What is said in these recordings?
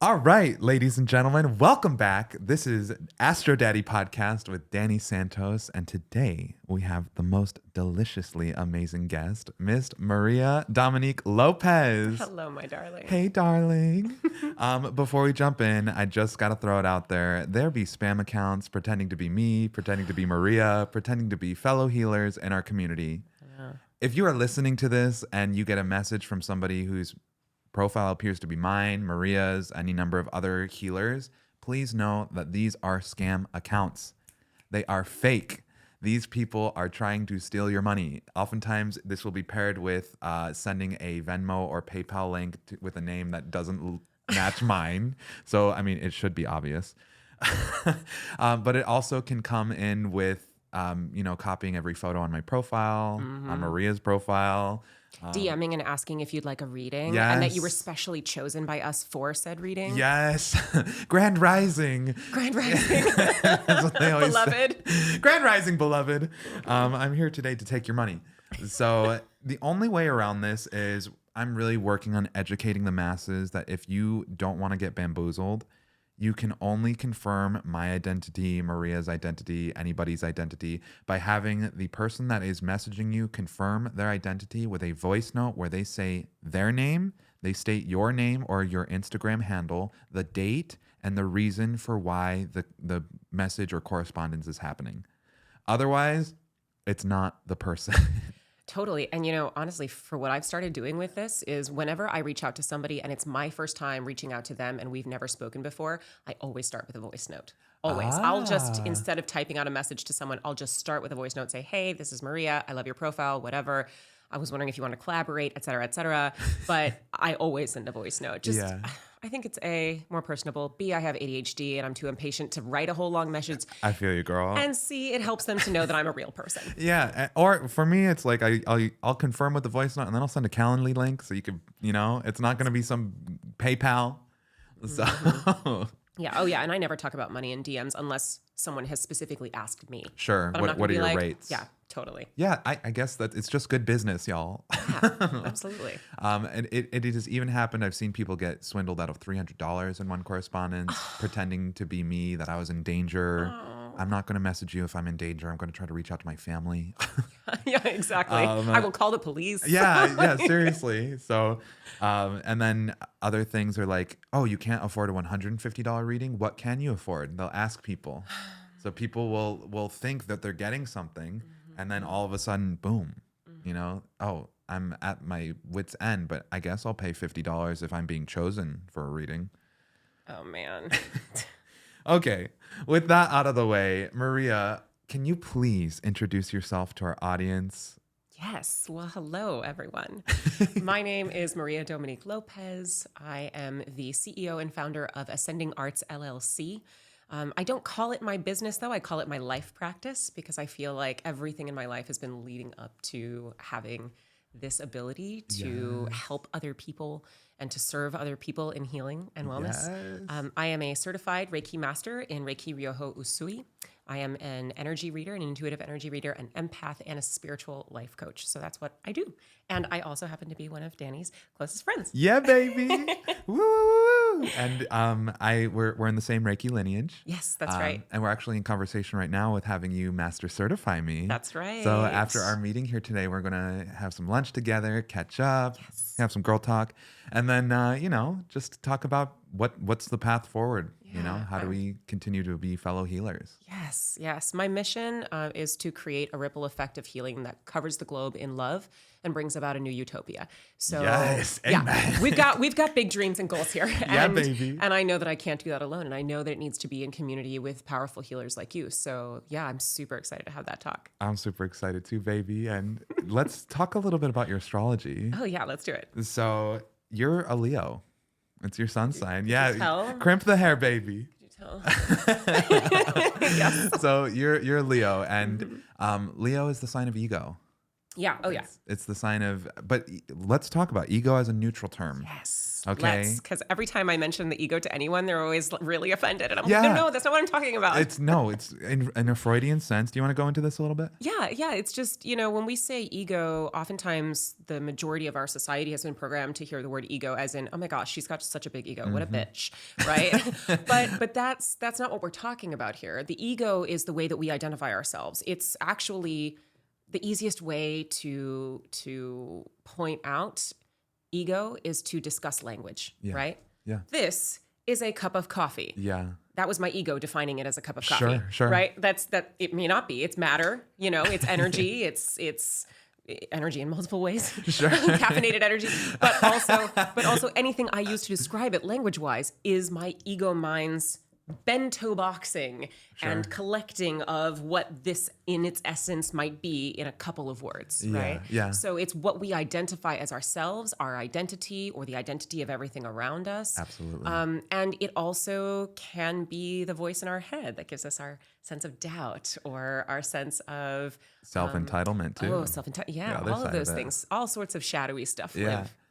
All right, ladies and gentlemen, welcome back. This is Astro Daddy podcast with Danny Santos, and today we have the most deliciously amazing guest, Miss Maria Dominique Lopez. Hello, my darling. Hey, darling. Before we jump in, I just got to throw it out there. There be spam accounts pretending to be me, pretending to be Maria, pretending to be fellow healers in our community. Yeah. If you are listening to this and you get a message from somebody whose profile appears to be mine, Maria's, any number of other healers, please know that these are scam accounts. They are fake. These people are trying to steal your money. Oftentimes, this will be paired with sending a Venmo or PayPal link with a name that doesn't match mine. So, I mean, it should be obvious. But it also can come in with, copying every photo on my profile, on Maria's profile. DMing and asking if you'd like a reading, Yes. and that you were specially chosen by us for said reading. Yes. Grand Rising. Grand Rising. That's what they always Beloved. say. Grand Rising, beloved. I'm here today to take your money. So the only way around this is I'm really working on educating the masses that if you don't want to get bamboozled, you can only confirm my identity, Maria's identity, anybody's identity by having the person that is messaging you confirm their identity with a voice note where they say their name, they state your name or your Instagram handle, the date, and the reason for why the message or correspondence is happening. Otherwise, it's not the person. Totally. And, honestly, for what I've started doing with this is whenever I reach out to somebody and it's my first time reaching out to them and we've never spoken before, I always start with a voice note. Always. I'll just, instead of typing out a message to someone, I'll just start with a voice note, say, hey, this is Maria. I love your profile, whatever. I was wondering if you want to collaborate, et cetera, et cetera. But I always send a voice note. I think it's A, more personable. B, I have ADHD and I'm too impatient to write a whole long message. I feel you, girl. And C, it helps them to know that I'm a real person. Yeah, or for me, it's like I'll confirm with the voice note, and then I'll send a Calendly link so you can, it's not going to be some PayPal. So Yeah. Oh, yeah. And I never talk about money in DMs unless someone has specifically asked me. Sure. But I'm not What are gonna be your like, rates? Yeah, totally. Yeah, I guess that it's just good business, y'all. Yeah, absolutely. And it has even happened. I've seen people get swindled out of $300 in one correspondence, pretending to be me, that I was in danger. I'm not going to message you if I'm in danger. I'm going to try to reach out to my family. Yeah, exactly. I will call the police. Yeah, seriously. So, and then other things are like, oh, you can't afford a $150 reading. What can you afford? They'll ask people. So people will think that they're getting something, and then all of a sudden, boom, oh, I'm at my wit's end, but I guess I'll pay $50 if I'm being chosen for a reading. Oh, man. Okay, with that out of the way, Maria, can you please introduce yourself to our audience? Yes. Well, hello, everyone. My name is Maria Dominique Lopez. I am the CEO and founder of Ascending Arts, LLC. I don't call it my business, though. I call it my life practice because I feel like everything in my life has been leading up to having this ability to help other people and to serve other people in healing and wellness. Yes. I am a certified Reiki master in Reiki Ryoho Usui. I am an energy reader, an intuitive energy reader, an empath, and a spiritual life coach. So that's what I do. And I also happen to be one of Danny's closest friends. Yeah, baby. Woo! And we're in the same Reiki lineage. Yes, that's right. And we're actually in conversation right now with having you master certify me. That's right. So after our meeting here today, we're gonna have some lunch together, catch up, have some girl talk, and then just talk about what's the path forward. How do we continue to be fellow healers? Yes. My mission is to create a ripple effect of healing that covers the globe in love and brings about a new utopia. So yes, amen. we've got big dreams and goals here. Yeah, baby. And I know that I can't do that alone. And I know that it needs to be in community with powerful healers like you. So yeah, I'm super excited to have that talk. I'm super excited too, baby. And let's talk a little bit about your astrology. Oh yeah, let's do it. So you're a Leo. It's your sun sign. Yeah. tell? Crimp the hair, baby. Tell. Yes. So you're a Leo, and Leo is the sign of ego. Yeah. Oh, yeah. It's the sign of, but let's talk about ego as a neutral term. Yes. Okay. Because every time I mention the ego to anyone, they're always really offended. And I'm Yeah. like, no, that's not what I'm talking about. It's in a Freudian sense. Do you want to go into this a little bit? Yeah. It's just, when we say ego, oftentimes the majority of our society has been programmed to hear the word ego as in, oh my gosh, she's got such a big ego. What a bitch. Right. but that's not what we're talking about here. The ego is the way that we identify ourselves. It's actually the easiest way to point out ego is to discuss language, right? Yeah. This is a cup of coffee. Yeah. That was my ego defining it as a cup of coffee. Sure. Right? That it may not be. It's matter, it's energy, it's energy in multiple ways. Sure. Caffeinated energy. But also anything I use to describe it language-wise is my ego mind's bento boxing and collecting of what this in its essence might be in a couple of words, right? Yeah. So it's what we identify as ourselves, our identity, or the identity of everything around us. Absolutely. And it also can be the voice in our head that gives us our sense of doubt or our sense of Self-entitlement too. self-entitlement. Yeah, other all of side those of it. things, all sorts of shadowy stuff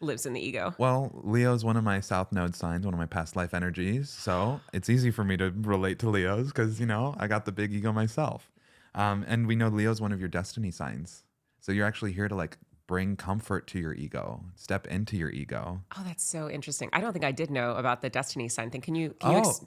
lives in the ego. Well, Leo's one of my South Node signs, one of my past life energies. So it's easy for me to relate to Leo's because, I got the big ego myself. And we know Leo's one of your destiny signs. So you're actually here to bring comfort to your ego, step into your ego. Oh, that's so interesting. I don't think I did know about the destiny sign thing. Can you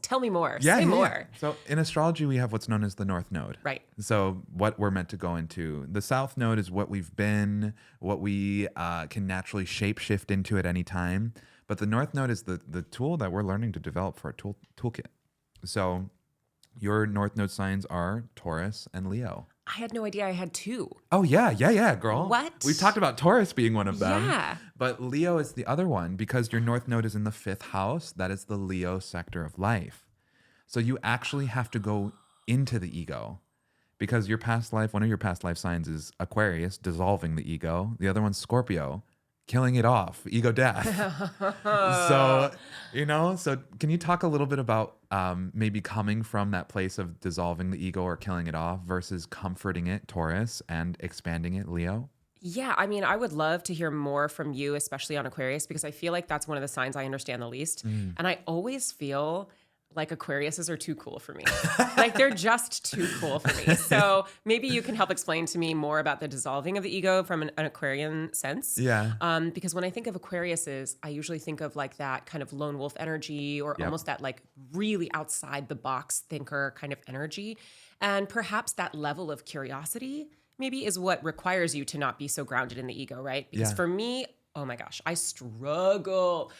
tell me more? Yeah, Say yeah. more. So in astrology, we have what's known as the North Node. Right. So what we're meant to go into. The South Node is what we've been, what we can naturally shape shift into at any time. But the North Node is the tool that we're learning to develop for our toolkit. So your North Node signs are Taurus and Leo. I had no idea I had two. Oh, yeah, girl. What? We've talked about Taurus being one of them. Yeah. But Leo is the other one because your North Node is in the 5th house. That is the Leo sector of life. So you actually have to go into the ego because one of your past life signs is Aquarius, dissolving the ego. The other one's Scorpio, killing it off, ego death. So can you talk a little bit about maybe coming from that place of dissolving the ego or killing it off versus comforting it, Taurus, and expanding it, Leo? Yeah, I mean, I would love to hear more from you, especially on Aquarius, because I feel like that's one of the signs I understand the least. And I always feel like Aquariuses are too cool for me. Like they're just too cool for me. So maybe you can help explain to me more about the dissolving of the ego from an Aquarian sense. Yeah. Because when I think of Aquariuses, I usually think of like that kind of lone wolf energy or almost that like really outside the box thinker kind of energy. And perhaps that level of curiosity maybe is what requires you to not be so grounded in the ego, right? Because for me, oh my gosh, I struggle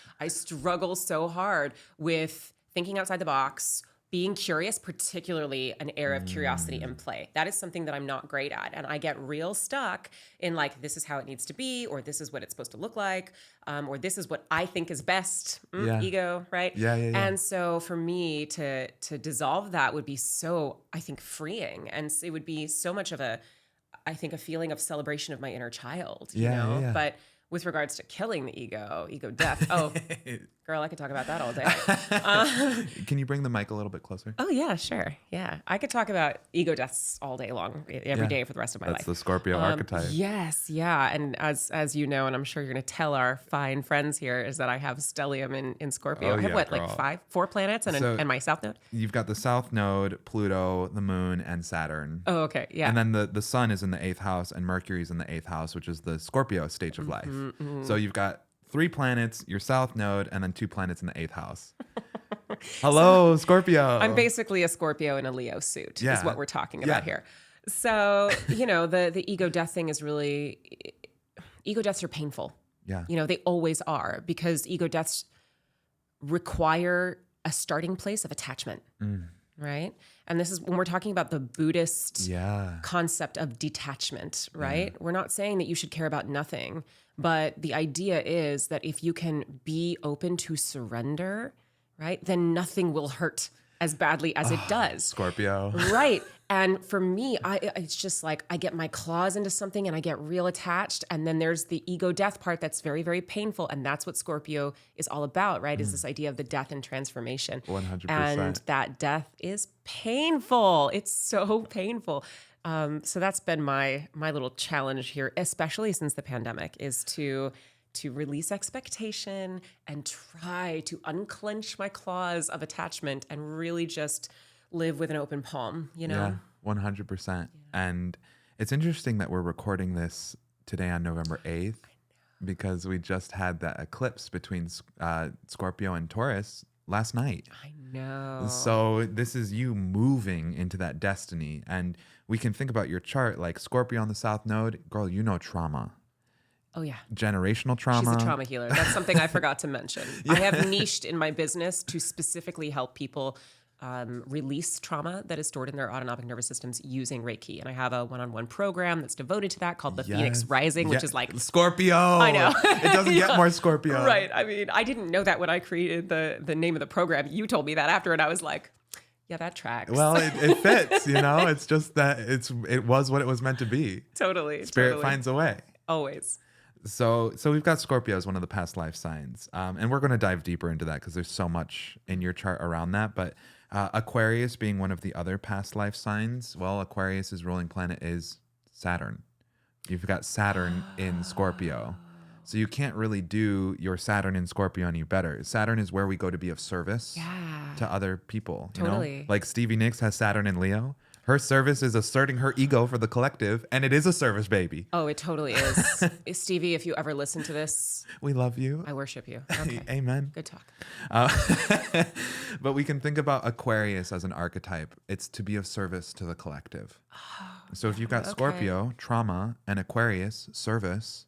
so hard with thinking outside the box, being curious, particularly an air of curiosity in play. That is something that I'm not great at. And I get real stuck in like, this is how it needs to be, or this is what it's supposed to look like, or this is what I think is best, ego, right? Yeah. And so for me to dissolve that would be so, I think, freeing. And it would be so much of a feeling of celebration of my inner child, you know? Yeah. But with regards to killing the ego death, oh, girl, I could talk about that all day. Can you bring the mic a little bit closer? Oh, yeah, sure. Yeah. I could talk about ego deaths all day long, every day for the rest of my life. That's the Scorpio archetype. Yes, yeah. And as you know, and I'm sure you're going to tell our fine friends here, is that I have stellium in Scorpio. Oh, I have girl. like 4 planets and my South Node? You've got the South Node, Pluto, the Moon, and Saturn. Oh, okay. Yeah. And then the Sun is in the 8th house and Mercury's in the 8th house, which is the Scorpio stage of life. So you've got 3 planets, your South Node, and then 2 planets in the 8th house. Hello, Scorpio. I'm basically a Scorpio in a Leo suit is what we're talking about here. So, the ego death thing is really, ego deaths are painful. Yeah. They always are because ego deaths require a starting place of attachment. Right? And this is when we're talking about the Buddhist concept of detachment, right? We're not saying that you should care about nothing, but the idea is that if you can be open to surrender, right, then nothing will hurt as badly as it does. Scorpio. Right. And for me, it's just like I get my claws into something and I get real attached. And then there's the ego death part that's very, very painful. And that's what Scorpio is all about, right? Is this idea of the death and transformation. 100%. And that death is painful. It's so painful. So that's been my little challenge here, especially since the pandemic, is to release expectation and try to unclench my claws of attachment and really just live with an open palm, you know? Yeah, 100%. And it's interesting that we're recording this today on November 8th because we just had that eclipse between Scorpio and Taurus last night. I know. So this is you moving into that destiny. And we can think about your chart like Scorpio on the South Node. Girl, you know trauma. Oh, yeah. Generational trauma. She's a trauma healer. That's something I forgot to mention. I have niched in my business to specifically help people release trauma that is stored in their autonomic nervous systems using Reiki. And I have a one-on-one program that's devoted to that called the Phoenix Rising, which is like Scorpio. I know. It doesn't get more Scorpio. Right. I mean, I didn't know that when I created the name of the program. You told me that after, and I was like, yeah, that tracks. Well, it fits, you know? It's just that it was what it was meant to be. Totally. Spirit finds a way. Always. So we've got Scorpio as one of the past life signs. And we're going to dive deeper into that because there's so much in your chart around that. But Aquarius being one of the other past life signs, well, Aquarius's ruling planet is Saturn. You've got Saturn in Scorpio. So you can't really do your Saturn in Scorpio any better. Saturn is where we go to be of service to other people. Totally. You know? Like Stevie Nicks has Saturn in Leo. Her service is asserting her ego for the collective, and it is a service baby. Oh, it totally is. Stevie, if you ever listen to this, we love you. I worship you. Okay. Amen. Good talk. But we can think about Aquarius as an archetype. It's to be of service to the collective. So if you've got Scorpio, trauma, and Aquarius, service,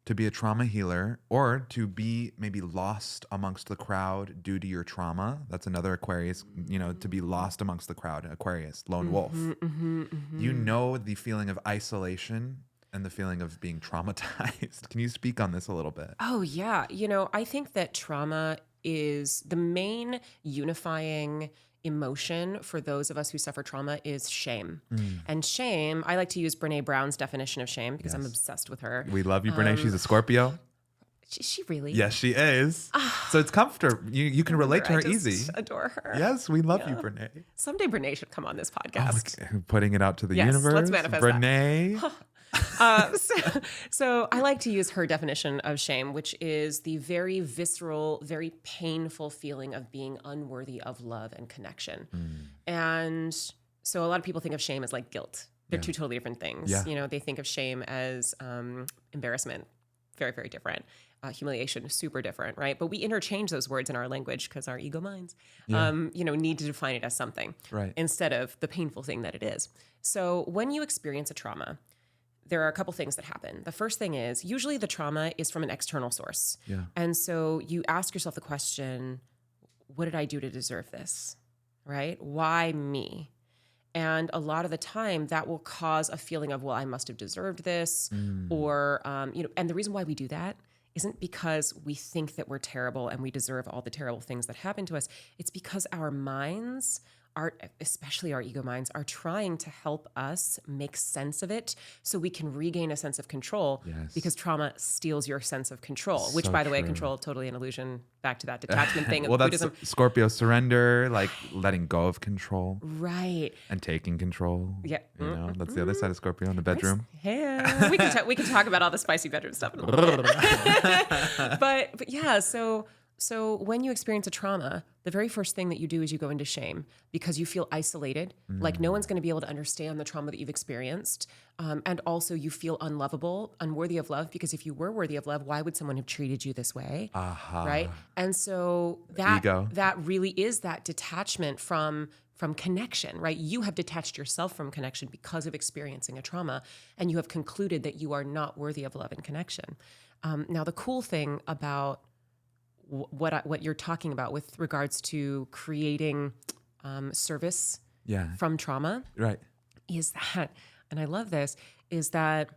to be a trauma healer or to be maybe lost amongst the crowd due to your trauma. That's another Aquarius, you know, to be lost amongst the crowd, Aquarius, lone wolf. You know the feeling of isolation and the feeling of being traumatized. Can you speak on this a little bit? Oh, yeah. You know, I think that trauma is the main unifying emotion for those of us who suffer trauma is shame. And shame, I like to use Brene Brown's definition of shame because I'm obsessed with her. We love you, Brene. She's a Scorpio. She really? Yes, she is. So it's comfortable. You can relate to her I just easy. adore her. Yes, we love you, Brene. Someday Brene should come on this podcast. Okay. Putting it out to the Yes, universe. let's manifest Brene. So I like to use her definition of shame, which is the very visceral, very painful feeling of being unworthy of love and connection. And so a lot of people think of shame as like guilt. They're two totally different things. Yeah. You know, they think of shame as embarrassment. Very, very different. Humiliation is super different, right? But we interchange those words in our language because our ego minds, need to define it as something instead of the painful thing that it is. So when you experience a trauma, there are a couple things that happen. The first thing is usually the trauma is from an external source. Yeah. And so you ask yourself the question, what did I do to deserve this? Right? Why me? And a lot of the time that will cause a feeling of, well, I must have deserved this. Or, and the reason why we do that isn't because we think that we're terrible and we deserve all the terrible things that happen to us. It's because our minds especially our ego minds, are trying to help us make sense of it so we can regain a sense of control because trauma steals your sense of control, which, by the way, control, totally an illusion. Back to that detachment thing. Well, Buddhism. That's Scorpio surrender, like letting go of control. Right. And taking control. Yeah. You know, that's the other side of Scorpio in the bedroom. Yeah. We can talk about all the spicy bedroom stuff in a little bit. but yeah, so when you experience a trauma, the very first thing that you do is you go into shame because you feel isolated, like no one's going to be able to understand the trauma that you've experienced. And also you feel unlovable, unworthy of love, because if you were worthy of love, why would someone have treated you this way? Right? And so that really is that detachment from connection, right? You have detached yourself from connection because of experiencing a trauma, and you have concluded that you are not worthy of love and connection. Now, the cool thing about what you're talking about with regards to creating service from trauma, right, is that, and I love this, is that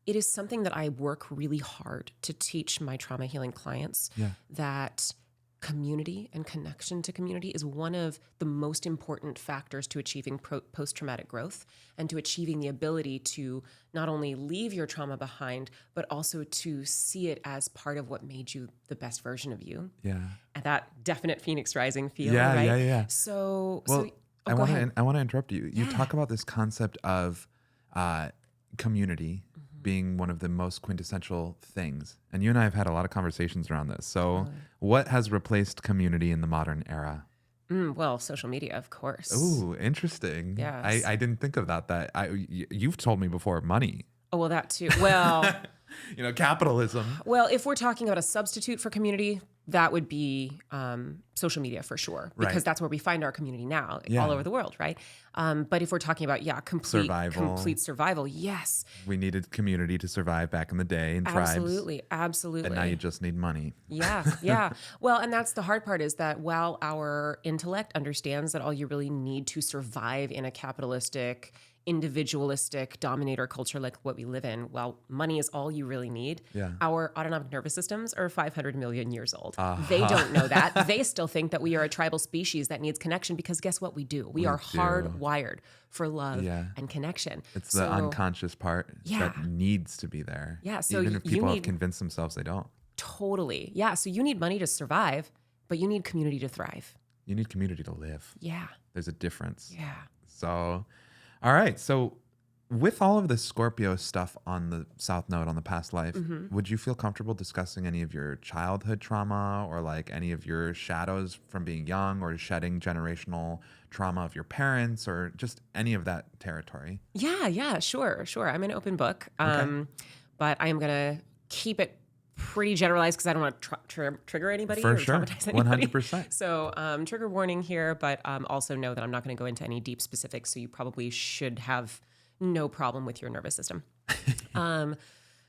it is something that I work really hard to teach my trauma healing clients that community and connection to community is one of the most important factors to achieving post-traumatic growth and to achieving the ability to not only leave your trauma behind, but also to see it as part of what made you the best version of you. Yeah. And that definite Phoenix Rising feeling, right? Yeah. So Oh, go ahead. I want to interrupt you. You Yeah. talk about this concept of community being one of the most quintessential things, and you and I have had a lot of conversations around this. So, what has replaced community in the modern era? Well, social media, of course. Ooh, interesting. Yes. I didn't think of that. You've told me before, money. Oh, well, that too. Well, Capitalism. well, if we're talking about a substitute for community, that would be social media for sure, because Right. that's where we find our community now, Yeah. all over the world, right? But if we're talking about complete survival, yes, We needed community to survive back in the day in tribes. absolutely. And now you just need money. Yeah. Well, and that's the hard part, is that while our intellect understands that all you really need to survive in a capitalistic, individualistic dominator culture like what we live in, while money is all you really need, Yeah. our autonomic nervous systems are 500 million years old. They don't know that. They still think that we are a tribal species that needs connection, because guess what we do? We are do. hardwired for love Yeah. and connection. It's the unconscious part that needs to be there. Yeah, so even if you people have need- convinced themselves they don't. Totally. Yeah. So you need money to survive, but you need community to thrive. You need community to live. Yeah. There's a difference. Yeah. So, all right. So, with all of the Scorpio stuff on the South Node on the past life, would you feel comfortable discussing any of your childhood trauma, or like any of your shadows from being young, or shedding generational trauma of your parents, or just any of that territory? Yeah. Sure. I'm an open book. But I am going to keep it pretty generalized, because I don't want to trigger anybody For or sure. traumatize anybody. 100%. So trigger warning here, but also know that I'm not going to go into any deep specifics. So you probably should have no problem with your nervous system.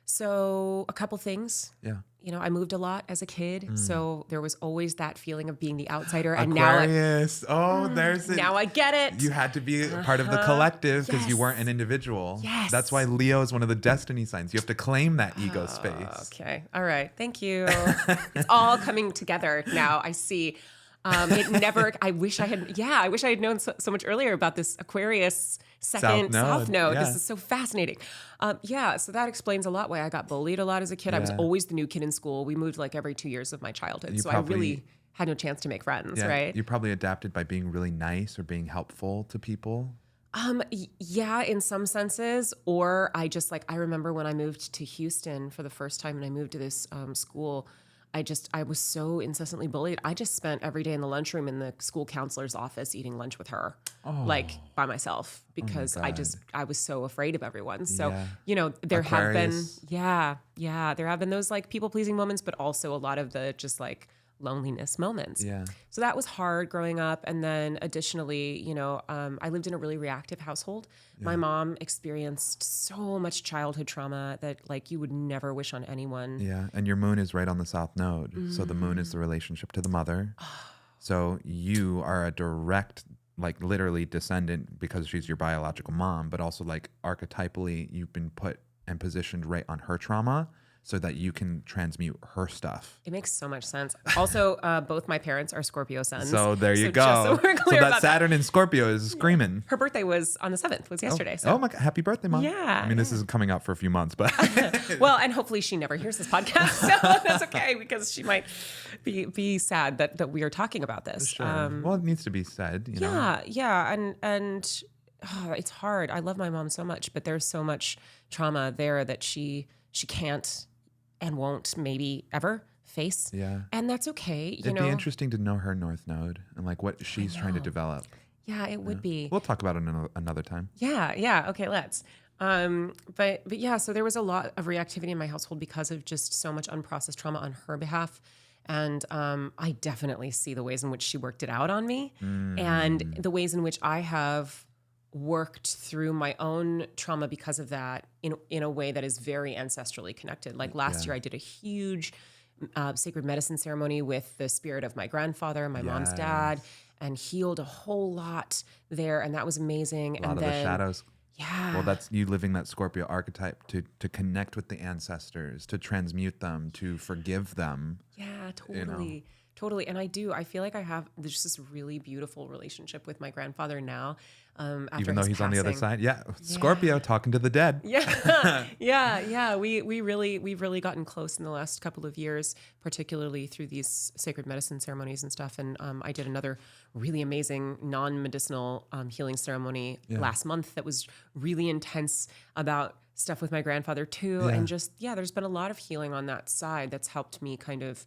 So a couple things. Yeah. I moved a lot as a kid, so there was always that feeling of being the outsider. And Aquarius. now I get it. You had to be a part of the collective because you Yes. weren't an individual. Yes. That's why Leo is one of the destiny signs. You have to claim that ego space. Okay. All right. Thank you. It's all coming together now. I see. I wish I had known so much earlier about this Aquarius second South Node. Yeah. This is so fascinating. So that explains a lot why I got bullied a lot as a kid. I was always the new kid in school. We moved like every 2 years of my childhood. I really had no chance to make friends, right? You probably adapted by being really nice or being helpful to people. Yeah, in some senses. Or I remember when I moved to Houston for the first time, and I moved to this school, I was so incessantly bullied. I just spent every day in the lunchroom in the school counselor's office eating lunch with her, by myself, because I was so afraid of everyone. So, there Aquarius. there have been those like people pleasing moments, but also a lot of the just like loneliness moments. Yeah. So that was hard growing up. And then additionally, I lived in a really reactive household. My mom experienced so much childhood trauma that like you would never wish on anyone. Yeah. And your moon is right on the South Node. So the moon is the relationship to the mother. So you are a direct, like literally descendant, because she's your biological mom, but also like archetypally, you've been put and positioned right on her trauma, so that you can transmute her stuff. It makes so much sense. Also, both my parents are Scorpio suns. So there you go. Just so we're clear that about Saturn in Scorpio is screaming. Her birthday was on the 7th, was yesterday. So. Oh my God, happy birthday, Mom. Yeah, I mean, this is coming out for a few months, but. Well, and hopefully she never hears this podcast, so that's okay, because she might be sad that we are talking about this. Sure. Well, it needs to be said, you know. Yeah, and it's hard. I love my mom so much, but there's so much trauma there that she can't and won't maybe ever face. Yeah. And that's okay. It'd be interesting to know her North Node and like what she's trying to develop. Yeah, it would be. We'll talk about it another time. Yeah. Okay, let's. But yeah, so there was a lot of reactivity in my household because of just so much unprocessed trauma on her behalf. And I definitely see the ways in which she worked it out on me, and the ways in which I have worked through my own trauma because of that in a way that is very ancestrally connected. Like last year, I did a huge sacred medicine ceremony with the spirit of my grandfather, my mom's dad, and healed a whole lot there. And that was amazing. A lot of the shadows. Yeah. Well, that's you living that Scorpio archetype to connect with the ancestors, to transmute them, to forgive them. Yeah, totally. Totally. And I feel like I have just this really beautiful relationship with my grandfather now. After Even though his he's on the other passing. side. Yeah. Scorpio talking to the dead. Yeah. Yeah. We've really gotten close in the last couple of years, particularly through these sacred medicine ceremonies and stuff. And I did another really amazing non-medicinal healing ceremony last month that was really intense about stuff with my grandfather too. Yeah. And just, there's been a lot of healing on that side that's helped me kind of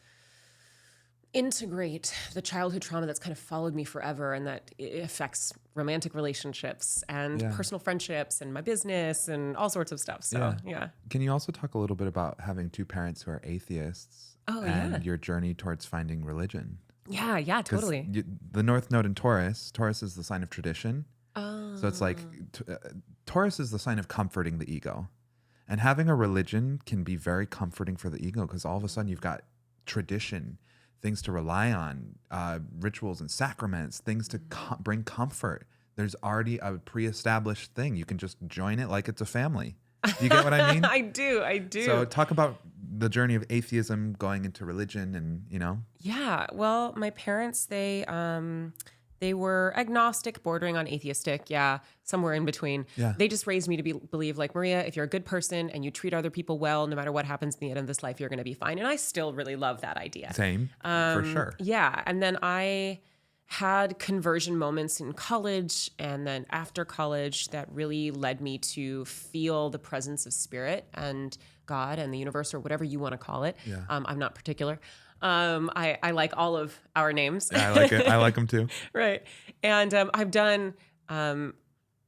integrate the childhood trauma that's kind of followed me forever, and that it affects romantic relationships and personal friendships and my business and all sorts of stuff. So, yeah. Can you also talk a little bit about having two parents who are atheists and your journey towards finding religion? Yeah, totally. The North Node in Taurus is the sign of tradition. So it's like Taurus is the sign of comforting the ego. And having a religion can be very comforting for the ego, because all of a sudden you've got tradition, things to rely on, rituals and sacraments, things to bring comfort. There's already a pre-established thing. You can just join it like it's a family. Do you get what I mean? I do. So talk about the journey of atheism going into religion and, Yeah. Well, my parents, they were agnostic, bordering on atheistic. Yeah. Somewhere in between. Yeah. They just raised me to believe, like, Maria, if you're a good person and you treat other people well, no matter what happens in the end of this life, you're going to be fine. And I still really love that idea. Same, for sure. Yeah. And then I had conversion moments in college and then after college that really led me to feel the presence of spirit and God and the universe, or whatever you want to call it. Yeah. I'm not particular. I like all of our names. Yeah, I like it. I like them too. Right. And I've done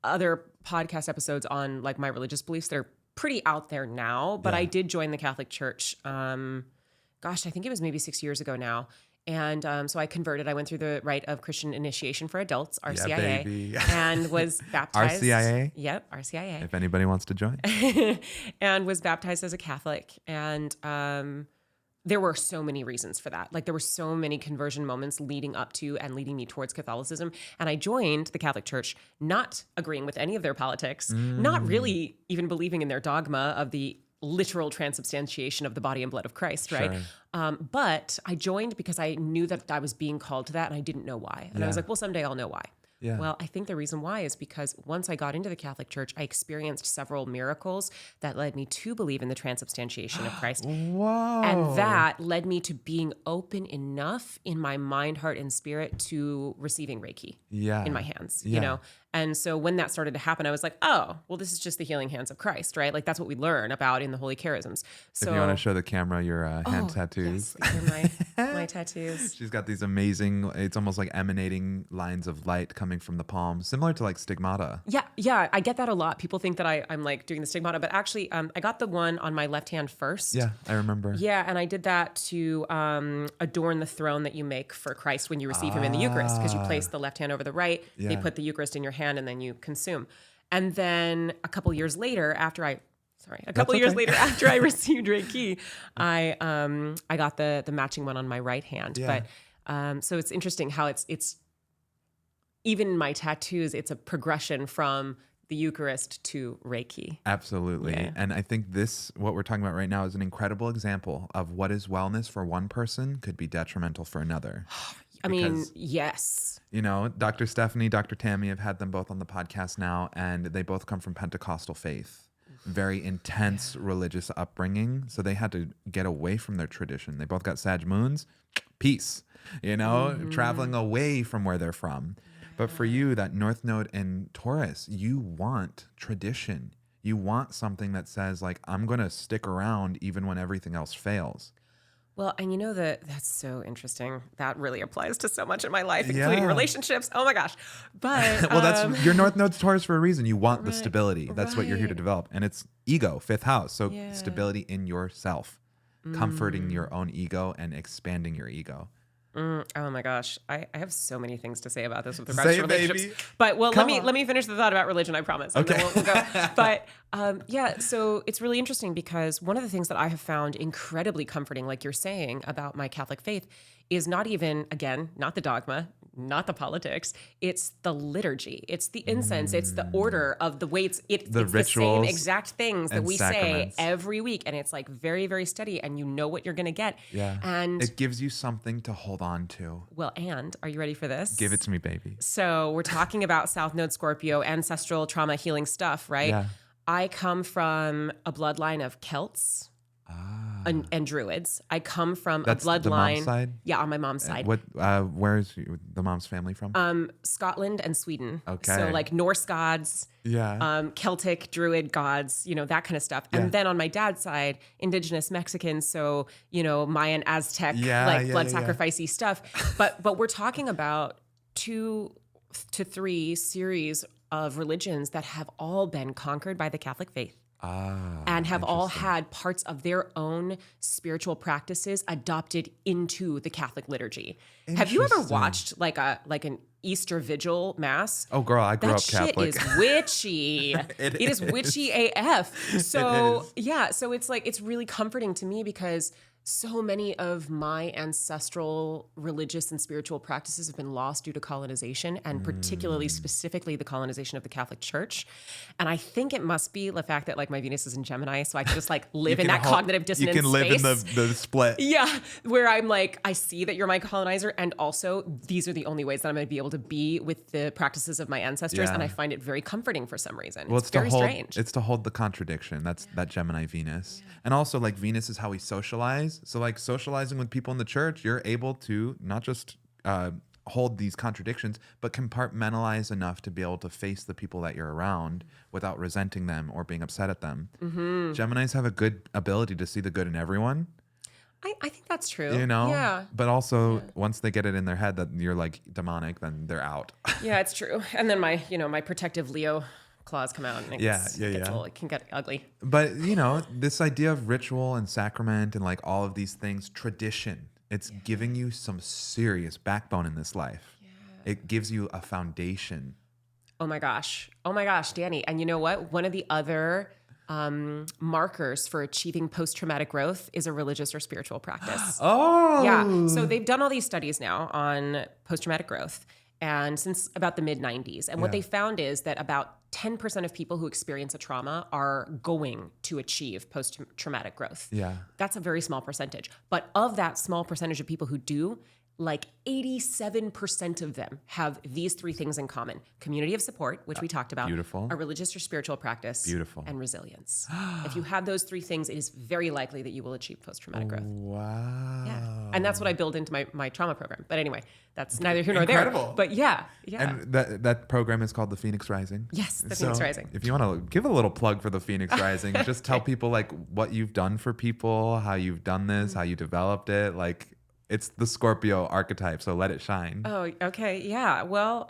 other podcast episodes on like my religious beliefs that are pretty out there now, but I did join the Catholic Church. I think it was maybe 6 years ago now. And so I converted. I went through the rite of Christian initiation for adults, RCIA, and was baptized. RCIA? Yep, RCIA. If anybody wants to join. And was baptized as a Catholic. And there were so many reasons for that. Like, there were so many conversion moments leading up to and leading me towards Catholicism. And I joined the Catholic Church not agreeing with any of their politics, not really even believing in their dogma of the literal transubstantiation of the body and blood of Christ, right? Sure. But I joined because I knew that I was being called to that, and I didn't know why. And I was like, well, someday I'll know why. Yeah. Well, I think the reason why is because once I got into the Catholic Church, I experienced several miracles that led me to believe in the transubstantiation of Christ. Whoa. And that led me to being open enough in my mind, heart, and spirit to receiving Reiki in my hands, you know? And so when that started to happen, I was like, oh, well, this is just the healing hands of Christ, right? Like, that's what we learn about in the Holy Charisms. So if you want to show the camera your hand tattoos. Yes, these are my tattoos. She's got these amazing, it's almost like emanating lines of light coming from the palm, similar to like stigmata. Yeah, I get that a lot. People think that I'm like doing the stigmata, but actually I got the one on my left hand first. Yeah, I remember. Yeah, and I did that to adorn the throne that you make for Christ when you receive him in the Eucharist, because you place the left hand over the right, they put the Eucharist in your hand, and then you consume. And then a couple years later, after I received Reiki, I got the matching one on my right hand. Yeah. But so it's interesting how it's even in my tattoos, it's a progression from the Eucharist to Reiki. Absolutely. Yeah. And I think what we're talking about right now is an incredible example of what is wellness for one person could be detrimental for another. I mean, yes. You know, Dr. Stephanie, Dr. Tammy, have had them both on the podcast now, and they both come from Pentecostal faith. Very intense religious upbringing. So they had to get away from their tradition. They both got Sag moons. Peace. You know, traveling away from where they're from. But for you, that North Node in Taurus, you want tradition. You want something that says, like, I'm going to stick around even when everything else fails. Well, and you know that's so interesting. That really applies to so much in my life, including relationships. Oh my gosh. But well, that's your North Node's Taurus for a reason. You want the stability. That's what you're here to develop. And it's ego, 5th house. So stability in yourself, comforting your own ego and expanding your ego. Oh my gosh. I have so many things to say about this with regards to relationships. Baby. But let me finish the thought about religion, I promise. And then we'll go. But so it's really interesting because one of the things that I have found incredibly comforting, like you're saying about my Catholic faith, is not even, again, not the dogma, not the politics. It's the liturgy. It's the incense. It's the order of the weights. It's the same rituals exact things that and we sacraments. say every week. And it's like very, very steady and you know what you're going to get. Yeah. And it gives you something to hold on to. well, and are you ready for this? Give it to me, baby. So we're talking about South Node Scorpio, ancestral trauma healing stuff, right? Yeah. I come from a bloodline of Celts and Druids. I come from That's a bloodline. the mom's side? Yeah, on my mom's side. What? Where is the mom's family from? Scotland and Sweden. Okay. So like Norse gods, yeah. Celtic, Druid gods, that kind of stuff. And then on my dad's side, indigenous Mexicans. So, Mayan, Aztec, blood sacrificey stuff. But we're talking about 2 to 3 series of religions that have all been conquered by the Catholic faith. And have all had parts of their own spiritual practices adopted into the Catholic liturgy. Have you ever watched like an Easter Vigil Mass? Oh, girl, I grew up That shit Catholic. is witchy. It is witchy AF. So yeah, so it's like it's really comforting to me because so many of my ancestral religious and spiritual practices have been lost due to colonization, and particularly specifically the colonization of the Catholic Church. And I think it must be the fact that like my Venus is in Gemini, so I can just like live in that cognitive dissonance You can live space. in the split. Yeah, where I'm like, I see that you're my colonizer, and also these are the only ways that I'm going to be able to be with the practices of my ancestors, Yeah. and I find it very comforting for some reason. Well, it's very strange. It's to hold the contradiction. That's that Gemini Venus. And also like Venus is how we socialize. So like socializing with people in the church, you're able to not just hold these contradictions, but compartmentalize enough to be able to face the people that you're around without resenting them or being upset at them. Mm-hmm. Geminis have a good ability to see the good in everyone. I think that's true. Yeah. But also once they get it in their head that you're like demonic, then they're out. Yeah, it's true. And then my protective Leo claws come out and it can get ugly. But this idea of ritual and sacrament and like all of these things, tradition, it's giving you some serious backbone in this life. Yeah. It gives you a foundation. Oh my gosh, Danny. And you know what? One of the other markers for achieving post-traumatic growth is a religious or spiritual practice. Oh. Yeah. So they've done all these studies now on post-traumatic growth, and since about the mid 90s. And what they found is that about 10% of people who experience a trauma are going to achieve post-traumatic growth. Yeah. That's a very small percentage. But of that small percentage of people who do, like 87% of them have these 3 things in common: community of support, which we talked about, beautiful. A religious or spiritual practice, beautiful, and resilience. If you have those 3 things, it is very likely that you will achieve post-traumatic growth. Wow. Yeah. And that's what I build into my trauma program. But anyway, that's neither here nor Incredible. there. But yeah. And that program is called the Phoenix Rising. Yes, the Phoenix Rising. If you want to give a little plug for the Phoenix Rising, just tell people like what you've done for people, how you've done this, how you developed it. Like, it's the Scorpio archetype, so let it shine. Oh, okay. Yeah. Well,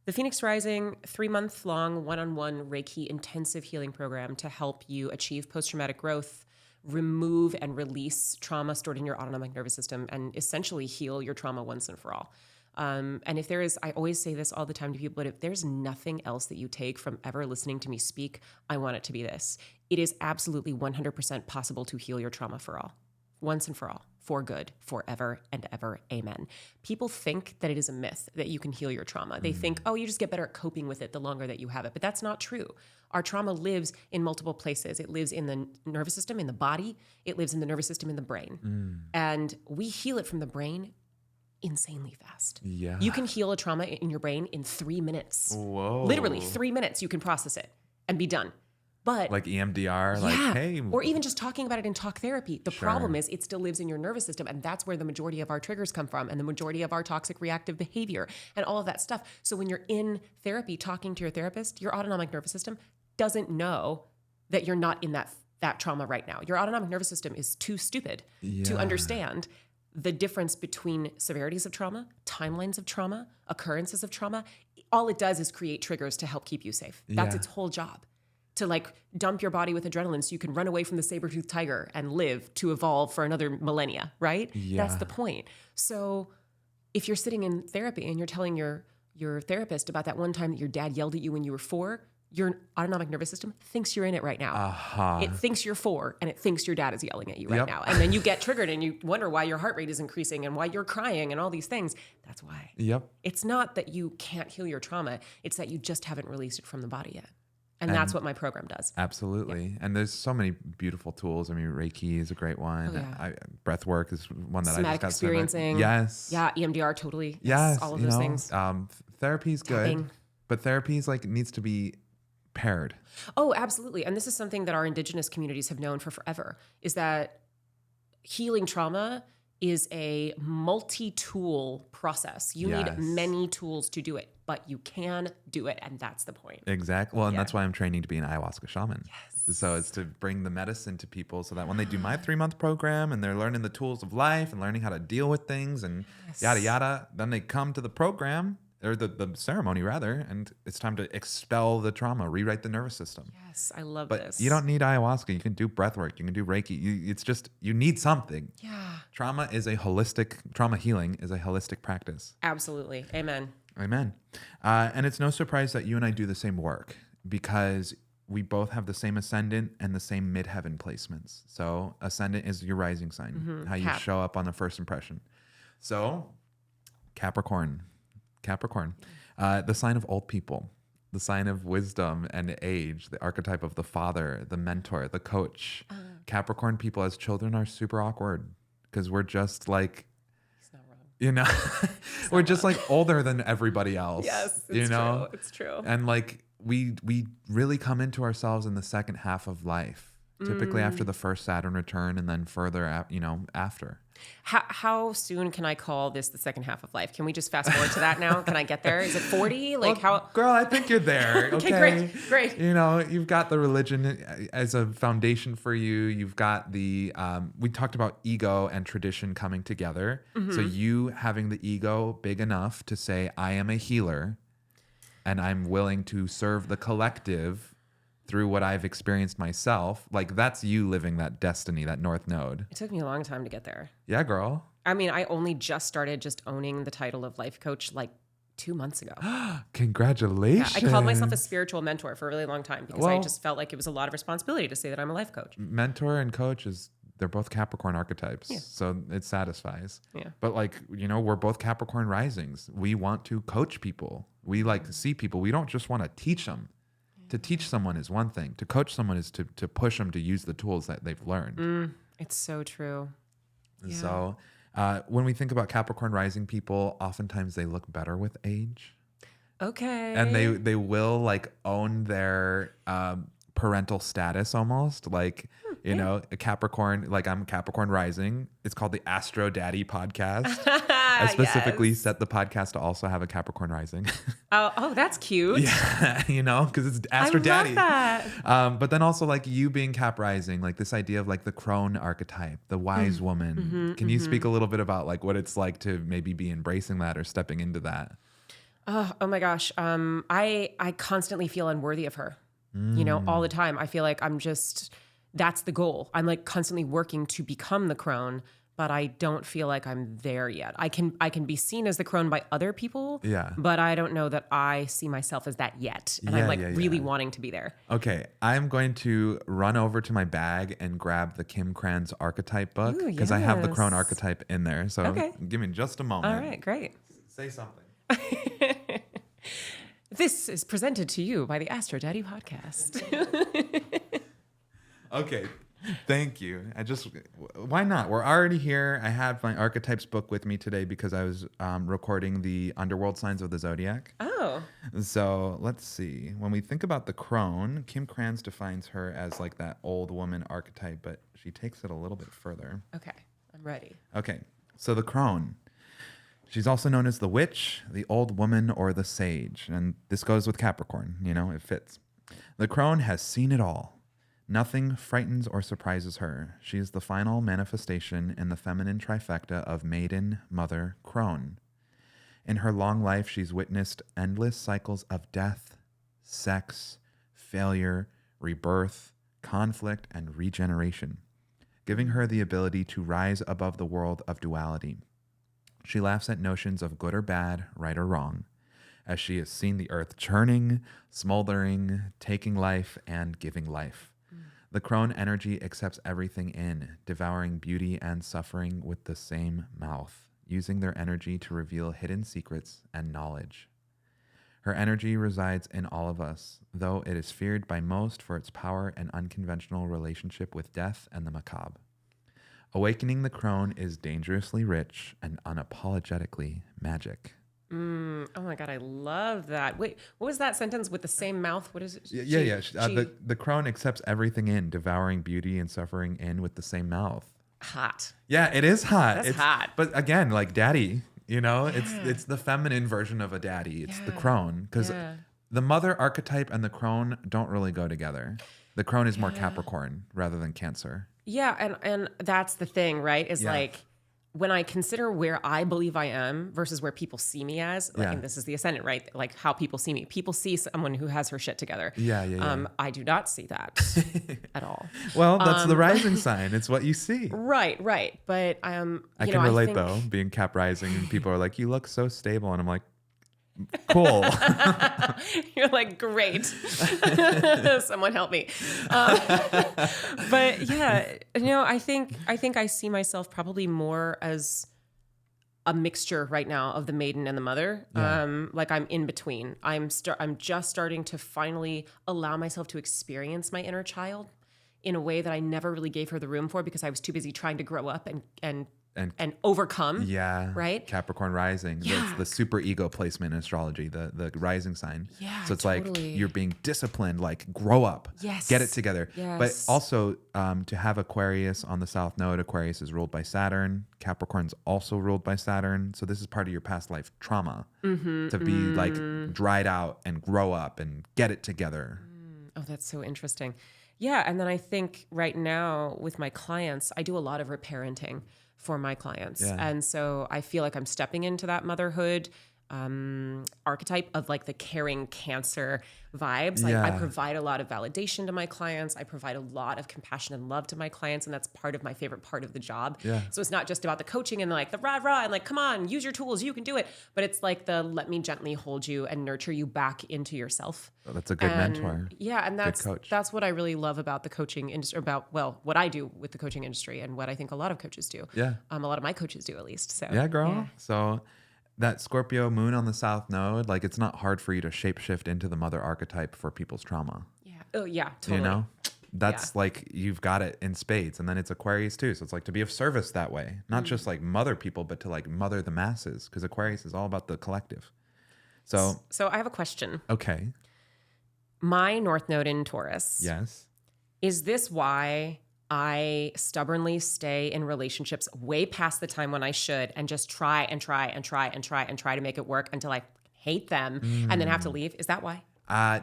the Phoenix Rising, 3-month-long one-on-one Reiki intensive healing program to help you achieve post-traumatic growth, remove and release trauma stored in your autonomic nervous system, and essentially heal your trauma once and for all. And if there is, I always say this all the time to people, but if there's nothing else that you take from ever listening to me speak, I want it to be this. It is absolutely 100% possible to heal your trauma for all, once and for all. For good, forever and ever. Amen. People think that it is a myth that you can heal your trauma. They think, oh, you just get better at coping with it the longer that you have it. But that's not true. Our trauma lives in multiple places. It lives in the nervous system, in the body. It lives in the nervous system, in the brain. And we heal it from the brain insanely fast. Yeah. You can heal a trauma in your brain in 3 minutes. Whoa. Literally 3 minutes you can process it and be done. But like EMDR, like, hey. Or even just talking about it in talk therapy. The problem is it still lives in your nervous system, and that's where the majority of our triggers come from, and the majority of our toxic reactive behavior and all of that stuff. So when you're in therapy talking to your therapist, your autonomic nervous system doesn't know that you're not in that trauma right now. Your autonomic nervous system is too stupid to understand the difference between severities of trauma, timelines of trauma, occurrences of trauma. All it does is create triggers to help keep you safe. That's its whole job. To like dump your body with adrenaline so you can run away from the saber-toothed tiger and live to evolve for another millennia, right? Yeah. That's the point. So if you're sitting in therapy and you're telling your therapist about that one time that your dad yelled at you when you were 4, your autonomic nervous system thinks you're in it right now. Uh-huh. It thinks you're 4 and it thinks your dad is yelling at you right Yep. now. And then you get triggered and you wonder why your heart rate is increasing and why you're crying and all these things. That's why. Yep. It's not that you can't heal your trauma. It's that you just haven't released it from the body yet. And that's what my program does. Absolutely. Yeah. And there's so many beautiful tools. I mean, Reiki is a great one. Oh, yeah. Breath work is one that Somatic I just got experiencing. Yes. Yeah, EMDR totally. Yes. All of those things. Therapy is good, Tapping. but therapy is like needs to be paired. Oh, absolutely. And this is something that our indigenous communities have known for forever, is that healing trauma is a multi-tool process. You need many tools to do it, but you can do it, and that's the point. Exactly. Well, and that's why I'm training to be an ayahuasca shaman. Yes. So it's to bring the medicine to people so that when they do my 3-month program and they're learning the tools of life and learning how to deal with things and yada, yada, then they come to the program or the ceremony rather, and it's time to expel the trauma, rewrite the nervous system. Yes, I love But this. you don't need ayahuasca. You can do breath work. You can do Reiki. It's just, you need something. Yeah. Trauma healing is a holistic practice. Absolutely. Amen. Amen. And it's no surprise that you and I do the same work because we both have the same ascendant and the same midheaven placements. So ascendant is your rising sign, how you show up on the first impression. So Capricorn, the sign of old people, the sign of wisdom and age, the archetype of the father, the mentor, the coach. Capricorn people as children are super awkward because we're just like, you know, we're just like older than everybody else. Yes, it's true. It's true. And like we really come into ourselves in the second half of life, typically after the first Saturn return and then further, after. How soon can I call this the second half of life? Can we just fast forward to that now? Can I get there? Is it 40? Like how? Girl, I think you're there. Okay, great. You know, you've got the religion as a foundation for you. You've got the, we talked about ego and tradition coming together. So you having the ego big enough to say, I am a healer and I'm willing to serve the collective through what I've experienced myself. Like that's you living that destiny, that North Node. It took me a long time to get there. Yeah, girl. I mean, I only just started just owning the title of life coach like 2 months ago. Congratulations. Yeah, I called myself a spiritual mentor for a really long time because I just felt like it was a lot of responsibility to say that I'm a life coach. Mentor and coach they're both Capricorn archetypes. Yeah. So it satisfies. Yeah. But like, you know, we're both Capricorn risings. We want to coach people. We like to see people. We don't just want to teach them. To teach someone is one thing. To coach someone is to push them to use the tools that they've learned. It's so true. Yeah. So when we think about Capricorn rising people, oftentimes they look better with age. Okay. And they will like own their parental status almost. Like, you know, a Capricorn, like I'm Capricorn rising. It's called the Astro Daddy podcast. I specifically set the podcast to also have a Capricorn rising. Oh, that's cute. Yeah, you know, because it's Astro Daddy. I love that. But then also like you being Cap rising, like this idea of like the crone archetype, the wise woman. Can you speak a little bit about like what it's like to maybe be embracing that or stepping into that? Oh my gosh. I constantly feel unworthy of her, you know, all the time. I feel like that's the goal. I'm like constantly working to become the crone, but I don't feel like I'm there yet. I can be seen as the crone by other people, but I don't know that I see myself as that yet. And I'm like really wanting to be there. Okay, I'm going to run over to my bag and grab the Kim Kranz archetype book because I have the crone archetype in there. So give me just a moment. All right, great. Say something. This is presented to you by the Astro Daddy podcast. Okay, thank you. Why not? We're already here. I have my archetypes book with me today because I was recording the underworld signs of the zodiac. Oh. So let's see. When we think about the crone, Kim Kranz defines her as like that old woman archetype, but she takes it a little bit further. Okay, I'm ready. Okay, so the crone. She's also known as the witch, the old woman, or the sage. And this goes with Capricorn, you know, it fits. The crone has seen it all. Nothing frightens or surprises her. She is the final manifestation in the feminine trifecta of maiden, mother, crone. In her long life, she's witnessed endless cycles of death, sex, failure, rebirth, conflict, and regeneration, giving her the ability to rise above the world of duality. She laughs at notions of good or bad, right or wrong, as she has seen the earth churning, smoldering, taking life, and giving life. The crone energy accepts everything in, devouring beauty and suffering with the same mouth, using their energy to reveal hidden secrets and knowledge. Her energy resides in all of us, though it is feared by most for its power and unconventional relationship with death and the macabre. Awakening the crone is dangerously rich and unapologetically magic. Oh my God, I love that. Wait, what was that sentence with the same mouth? What is it? Yeah. The crone accepts everything in, devouring beauty and suffering in with the same mouth. Hot. Yeah, it is hot. That's hot. But again, like daddy, it's the feminine version of a daddy. It's the crone, because the mother archetype and the crone don't really go together. The crone is more Capricorn rather than Cancer. Yeah, and that's the thing, right? Is like when I consider where I believe I am versus where people see me as, like, and this is the ascendant, right? Like how people see me. People see someone who has her shit together. Yeah. I do not see that at all. Well, that's the rising sign. It's what you see. Right. But I can relate though, being Cap rising, and people are like, "You look so stable," and I'm like, cool. You're like, great. Someone help me. But yeah, I think I see myself probably more as a mixture right now of the maiden and the mother. Like I'm in between. I'm just starting to finally allow myself to experience my inner child in a way that I never really gave her the room for, because I was too busy trying to grow up and overcome. Yeah. Right? Capricorn rising. Yeah. That's the super ego placement in astrology, the rising sign. Yeah. So it's totally. like you're being disciplined, like grow up. Yes. Get it together. Yes. But also to have Aquarius on the South Node, Aquarius is ruled by Saturn. Capricorn's also ruled by Saturn. So this is part of your past life trauma to be like dried out and grow up and get it together. Oh, that's so interesting. Yeah. And then I think right now with my clients, I do a lot of reparenting for my clients. Yeah. And so I feel like I'm stepping into that motherhood archetype of like the caring Cancer vibes. Like I provide a lot of validation to my clients. I provide a lot of compassion and love to my clients. And that's part of my favorite part of the job. Yeah. So it's not just about the coaching and like the rah and like, come on, use your tools, you can do it. But it's like the let me gently hold you and nurture you back into yourself. Oh, that's a good mentor. Yeah. And coach. that's what I really love about the coaching industry, what I do with the coaching industry and what I think a lot of coaches do. Yeah. A lot of my coaches do, at least. So yeah, girl. So that Scorpio moon on the South Node, like it's not hard for you to shapeshift into the mother archetype for people's trauma. Yeah. Oh yeah, totally. That's like you've got it in spades. And then it's Aquarius too. So it's like to be of service that way, not just like mother people, but to like mother the masses, because Aquarius is all about the collective. So I have a question. Okay. My North Node in Taurus. Yes. Is this why I stubbornly stay in relationships way past the time when I should and just try to make it work until I hate them and then have to leave? Is that why?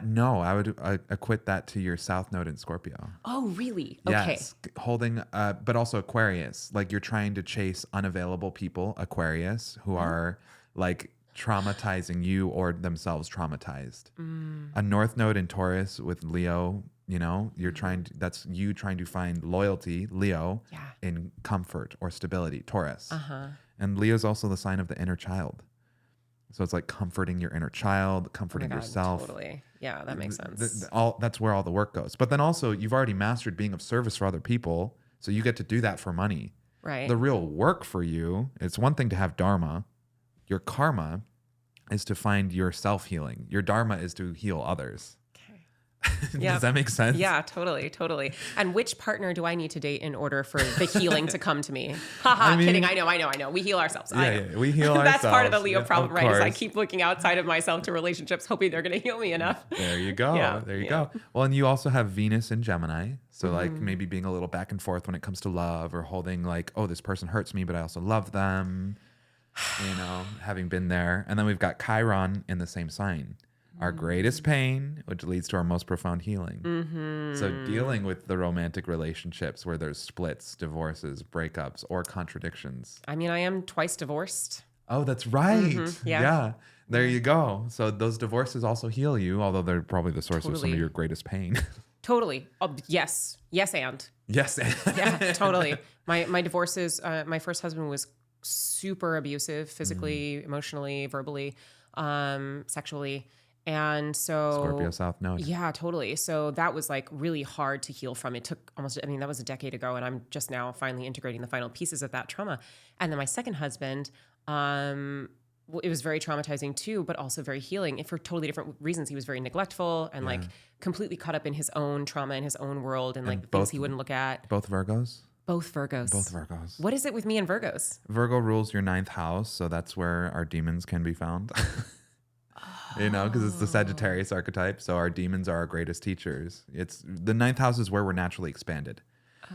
No, I would acquit that to your South Node in Scorpio. Oh, really? Okay. Yes, holding, but also Aquarius. Like you're trying to chase unavailable people, Aquarius, who are like traumatizing you or themselves traumatized. A North Node in Taurus with Leo, that's you trying to find loyalty, Leo, in comfort or stability, Taurus. And Leo's also the sign of the inner child. So it's like comforting your inner child, comforting yourself. Totally. Yeah, that makes sense. That's where all the work goes. But then also you've already mastered being of service for other people. So you get to do that for money. Right. The real work for you, it's one thing to have dharma. Your karma is to find your self-healing. Your dharma is to heal others. Does that make sense? Yeah, totally. And which partner do I need to date in order for the healing to come to me? Haha, kidding. I know. We heal ourselves. Yeah, we heal ourselves. That's part of the Leo problem, right? Course. Is I keep looking outside of myself to relationships, hoping they're going to heal me enough. There you go. There you go. Well, and you also have Venus in Gemini. So like maybe being a little back and forth when it comes to love, or holding like, oh, this person hurts me, but I also love them. Having been there. And then we've got Chiron in the same sign. Our greatest pain, which leads to our most profound healing. So dealing with the romantic relationships where there's splits, divorces, breakups, or contradictions. I mean, I am twice divorced. Oh, that's right. Yeah. There you go. So those divorces also heal you, although they're probably the source of some of your greatest pain. Totally. Yes, and. Yes. Yeah, totally. My divorces, my first husband was super abusive, physically, emotionally, verbally, sexually. And so Scorpio South Node. yeah, totally. So that was like really hard to heal from. It took almost, I mean, that was a decade ago, and I'm just now finally integrating the final pieces of that trauma. And then my second husband, it was very traumatizing too, but also very healing for totally different reasons. He was very neglectful and like completely caught up in his own trauma in his own world and like things he wouldn't look at. Both Virgos? Both Virgos. Both Virgos. What is it with me and Virgos? Virgo rules your ninth house, so that's where our demons can be found. You know, because it's the Sagittarius archetype, so our demons are our greatest teachers. It's the ninth house is where we're naturally expanded.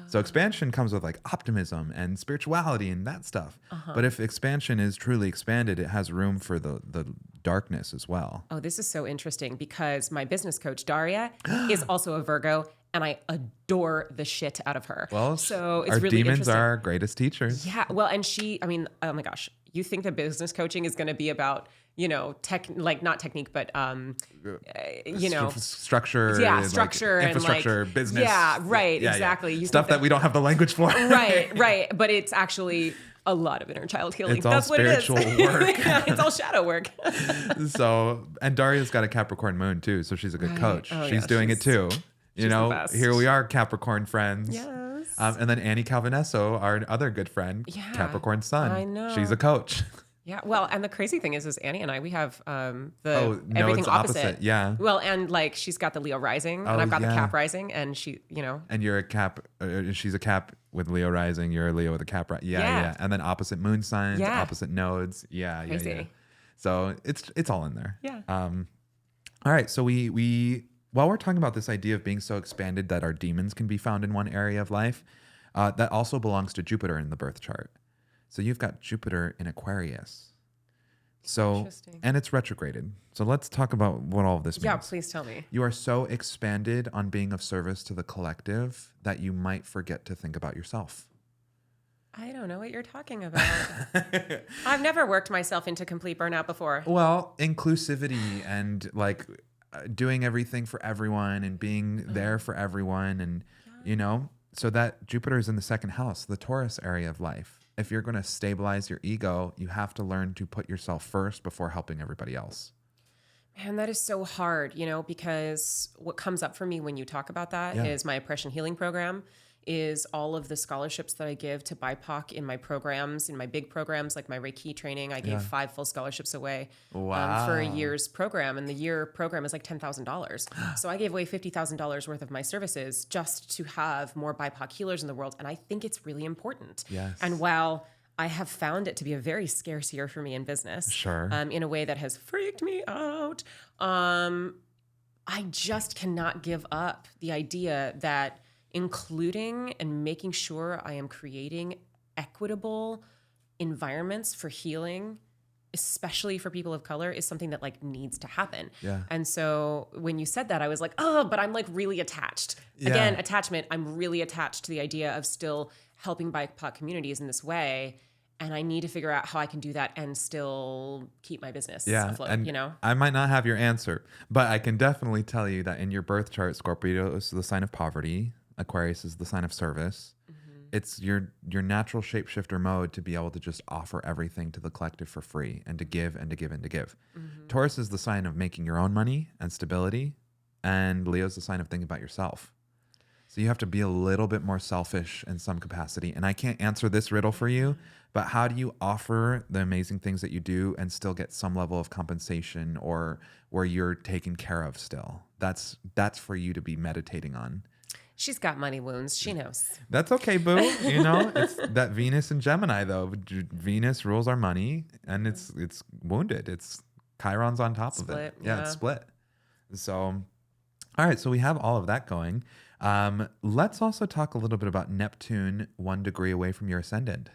So expansion comes with like optimism and spirituality and that stuff. But if expansion is truly expanded, it has room for the darkness as well. Oh, this is so interesting because my business coach, Daria, is also a Virgo, and I adore the shit out of her. Well, so it's our really demons interesting. are our greatest teachers. Yeah. Well, and she, I mean, oh my gosh, you think that business coaching is going to be about, you know, like not technique, but, you know, structure. Yeah, and, structure like, and infrastructure, like, business. Yeah, right. Yeah, exactly. Yeah. You Stuff that we don't have the language for. Right. But it's actually a lot of inner child healing. It's all That's what it is. spiritual work. Yeah, it's all shadow work. So, and Daria's got a Capricorn moon too, so she's a good coach. Oh, she's yeah, doing it too. You the know, best. here we are, Capricorn friends. Yes. And then Annie Calvinesso, our other good friend, Yeah, Capricorn sun. I know. She's a coach. Yeah, well, and the crazy thing is Annie and I, we have No, everything it's opposite. Yeah. Well, and like she's got the Leo rising, and I've got the Cap rising, and she, you know. And you're a Cap. She's a Cap with Leo rising. You're a Leo with a Cap rising. Yeah. And then opposite moon signs, opposite nodes. Yeah. So it's all in there. Yeah. All right. So we while we're talking about this idea of being so expanded that our demons can be found in one area of life, that also belongs to Jupiter in the birth chart. So you've got Jupiter in Aquarius. So, and it's retrograded. So let's talk about what all of this means. Yeah, please tell me. You are so expanded on being of service to the collective that you might forget to think about yourself. I don't know what you're talking about. I've never worked myself into complete burnout before. Well, inclusivity and like doing everything for everyone and being there for everyone. And, you know, so that Jupiter is in the second house, the Taurus area of life. If you're going to stabilize your ego, you have to learn to put yourself first before helping everybody else. Man, that is so hard, you know, because what comes up for me when you talk about that is my oppression healing program, is all of the scholarships that I give to BIPOC in my programs, in my big programs, like my Reiki training. I gave 5 full scholarships away for a year's program. And the year program is like $10,000. So I gave away $50,000 worth of my services just to have more BIPOC healers in the world. And I think it's really important. Yes. And while I have found it to be a very scarce year for me in business, in a way that has freaked me out, I just cannot give up the idea that including and making sure I am creating equitable environments for healing, especially for people of color, is something that like needs to happen. Yeah. And so when you said that, I was like, oh, but I'm like really attached. Again, attachment. I'm really attached to the idea of still helping BIPOC communities in this way. And I need to figure out how I can do that and still keep my business afloat, and you know? I might not have your answer, but I can definitely tell you that in your birth chart, Scorpio is the sign of poverty. Aquarius is the sign of service. It's your natural shapeshifter mode to be able to just offer everything to the collective for free and to give and to give and to give. Taurus is the sign of making your own money and stability. And Leo's the sign of thinking about yourself. So you have to be a little bit more selfish in some capacity. And I can't answer this riddle for you, but how do you offer the amazing things that you do and still get some level of compensation or where you're taken care of still? That's for you to be meditating on. She's got money wounds. She knows. That's okay, boo. You know, it's that Venus and Gemini, though. Venus rules our money, and it's wounded. It's Chiron's on top of it. Yeah, it's split. So, all right. So we have all of that going. Let's also talk a little bit about Neptune, 1 degree away from your ascendant.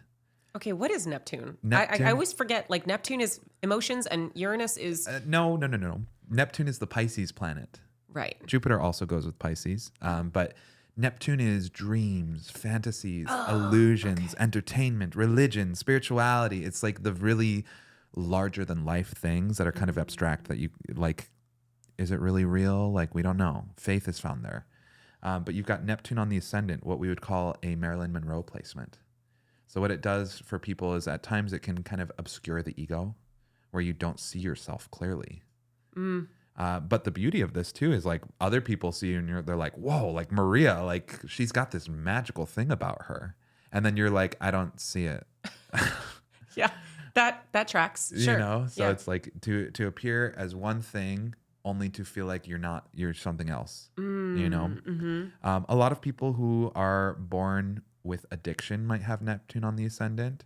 Okay, what is Neptune? I always forget. Like Neptune is emotions, and Uranus is no. Neptune is the Pisces planet. Right. Jupiter also goes with Pisces, but Neptune is dreams, fantasies, illusions, entertainment, religion, spirituality. It's like the really larger than life things that are kind of abstract that you like. Is it really real? Like, we don't know. Faith is found there. But you've got Neptune on the ascendant, what we would call a Marilyn Monroe placement. So what it does for people is at times it can kind of obscure the ego where you don't see yourself clearly. But the beauty of this too is like other people see you and they're like, whoa, like Maria, like she's got this magical thing about her. And then you're like, I don't see it. Yeah, that tracks. Sure. You know, so Yeah. it's like to appear as one thing only to feel like you're something else, you know? A lot of people who are born with addiction might have Neptune on the ascendant,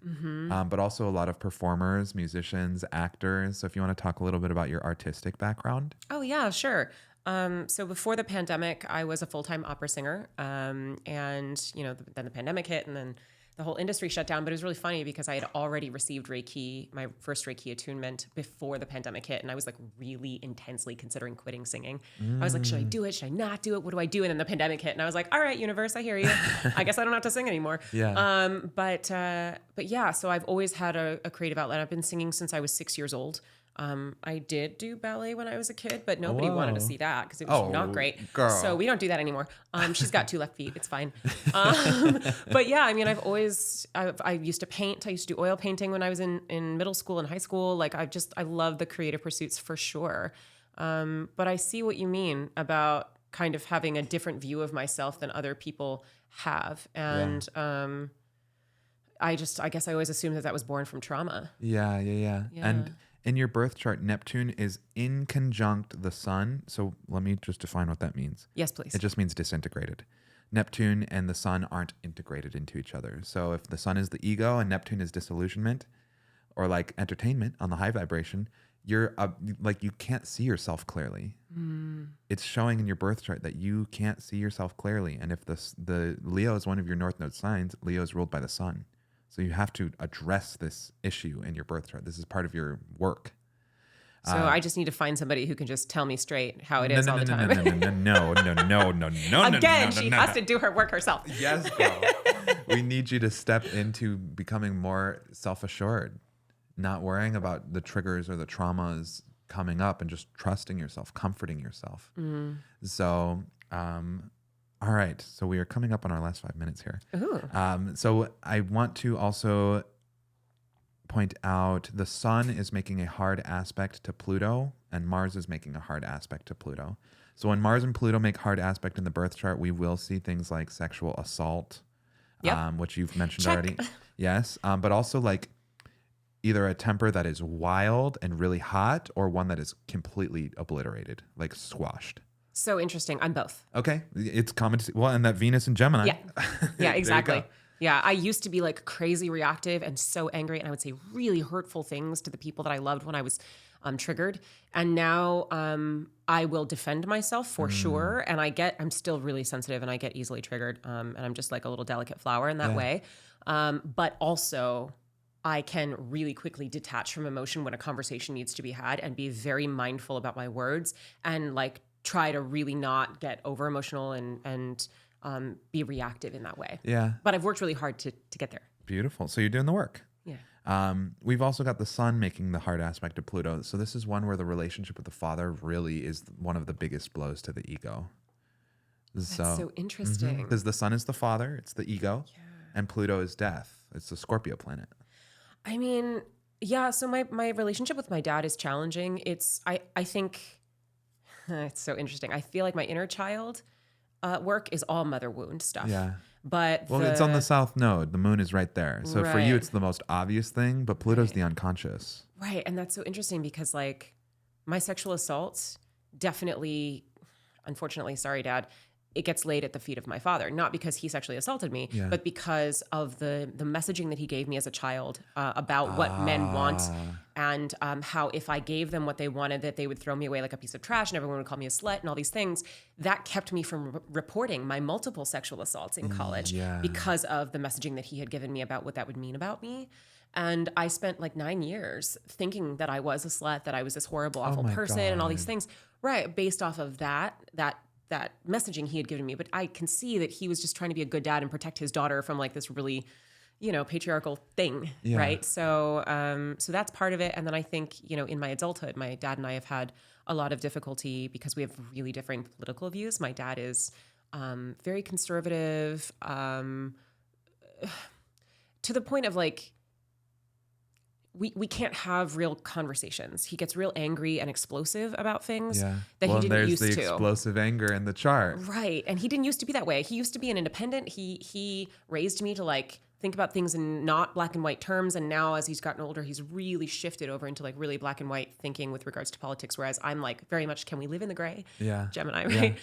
but also a lot of performers, musicians, actors. So if you want to talk a little bit about your artistic background. Oh, yeah, sure. So before the pandemic, I was a full-time opera singer. And, then the pandemic hit and then the whole industry shut down. But it was really funny because I had already received Reiki, my first Reiki attunement before the pandemic hit. And I was like really intensely considering quitting singing. I was like, should I do it? Should I not do it? What do I do? And then the pandemic hit and I was like, all right, universe, I hear you. I guess I don't have to sing anymore. Yeah. But yeah, so I've always had a creative outlet. I've been singing since I was 6 years old. I did do ballet when I was a kid, but nobody wanted to see that because it was not great. Girl. So we don't do that anymore. She's got 2 left feet. It's fine. But yeah, I mean, I used to paint. I used to do oil painting when I was in middle school and high school. Like I love the creative pursuits for sure. But I see what you mean about kind of having a different view of myself than other people have. And, I guess I always assumed that was born from trauma. Yeah. And in your birth chart, Neptune is in conjunct the sun. So let me just define what that means. Yes, please. It just means disintegrated. Neptune and the sun aren't integrated into each other. So if the sun is the ego and Neptune is disillusionment or like entertainment on the high vibration, you're like you can't see yourself clearly. It's showing in your birth chart that you can't see yourself clearly. And if the Leo is one of your north node signs, Leo is ruled by the sun. So you have to address this issue in your birth chart. This is part of your work. So I just need to find somebody who can just tell me straight how it is all the time. No. Again, she has to do her work herself. Yes, girl. We need you to step into becoming more self-assured, not worrying about the triggers or the traumas coming up and just trusting yourself, comforting yourself. So, all right. So we are coming up on our last 5 minutes here. So I want to also point out the sun is making a hard aspect to Pluto and Mars is making a hard aspect to Pluto. So when Mars and Pluto make hard aspect in the birth chart, we will see things like sexual assault, which you've mentioned already. Yes. But also like either a temper that is wild and really hot or one that is completely obliterated, like squashed. So interesting. I'm both. Okay. It's common to see. Well, and that Venus and Gemini. Yeah, exactly. Yeah, I used to be like crazy reactive and so angry, and I would say really hurtful things to the people that I loved when I was triggered. And now I will defend myself for sure. And I'm still really sensitive and I get easily triggered. And I'm just like a little delicate flower in that way. But also I can really quickly detach from emotion when a conversation needs to be had and be very mindful about my words and like try to really not get over emotional and be reactive in that way. Yeah. But I've worked really hard to get there. Beautiful. So you're doing the work. Yeah. We've also got the sun making the hard aspect of Pluto. So this is one where the relationship with the father really is one of the biggest blows to the ego. That's so interesting. Because the sun is the father, it's the ego, and Pluto is death. It's the Scorpio planet. I mean, yeah. So my relationship with my dad is challenging. I think it's so interesting. I feel like my inner child work is all mother wound stuff. Yeah. But it's on the south node. The moon is right there. So for you, Right. it's the most obvious thing, but Pluto's the unconscious. Right. And that's so interesting because like my sexual assaults definitely, unfortunately, sorry, Dad, it gets laid at the feet of my father, not because he sexually assaulted me, but because of the messaging that he gave me as a child about what men want and how if I gave them what they wanted, that they would throw me away like a piece of trash and everyone would call me a slut and all these things. That kept me from reporting my multiple sexual assaults in college because of the messaging that he had given me about what that would mean about me. And I spent like 9 years thinking that I was a slut, that I was this horrible, awful person and all these things, right? Based off of that messaging he had given me. But I can see that he was just trying to be a good dad and protect his daughter from like this really, patriarchal thing, right? So that's part of it. And then I think, in my adulthood, my dad and I have had a lot of difficulty because we have really differing political views. My dad is very conservative, to the point of like, we can't have real conversations. He gets real angry and explosive about things that he didn't used to. There's the explosive anger in the chart. Right. And he didn't used to be that way. He used to be an independent. He raised me to like think about things in not black and white terms. And now as he's gotten older, he's really shifted over into like really black and white thinking with regards to politics. Whereas I'm like very much, can we live in the gray? Yeah. Gemini, right?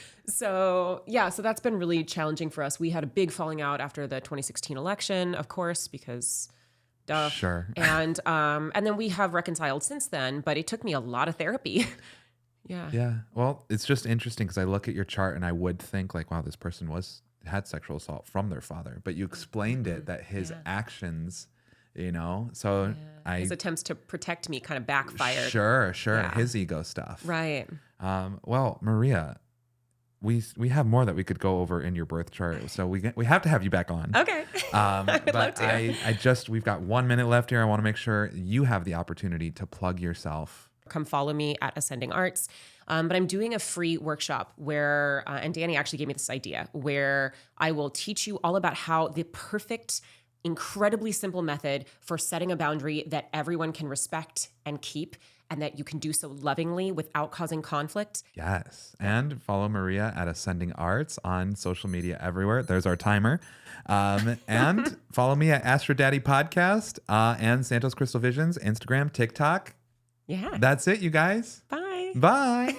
Yeah. So that's been really challenging for us. We had a big falling out after the 2016 election, of course, because duh. Sure. And then we have reconciled since then, but it took me a lot of therapy. Yeah. Yeah. Well, it's just interesting because I look at your chart and I would think like, wow, this person had sexual assault from their father, but you explained it that his actions, so his attempts to protect me kind of backfired. Sure. Yeah. His ego stuff. Right. Well, Maria, we have more that we could go over in your birth chart, so we have to have you back on. Okay. But love to. We've got 1 minute left here. I want to make sure you have the opportunity to plug yourself. Come follow me at Ascending Arts. But I'm doing a free workshop where, and Danny actually gave me this idea, where I will teach you all about how the perfect, incredibly simple method for setting a boundary that everyone can respect and keep, and that you can do so lovingly without causing conflict. Yes. And follow Maria at Ascending Arts on social media everywhere. There's our timer. And follow me at Astro Daddy Podcast and Santos Crystal Visions, Instagram, TikTok. Yeah. That's it, you guys. Bye. Bye.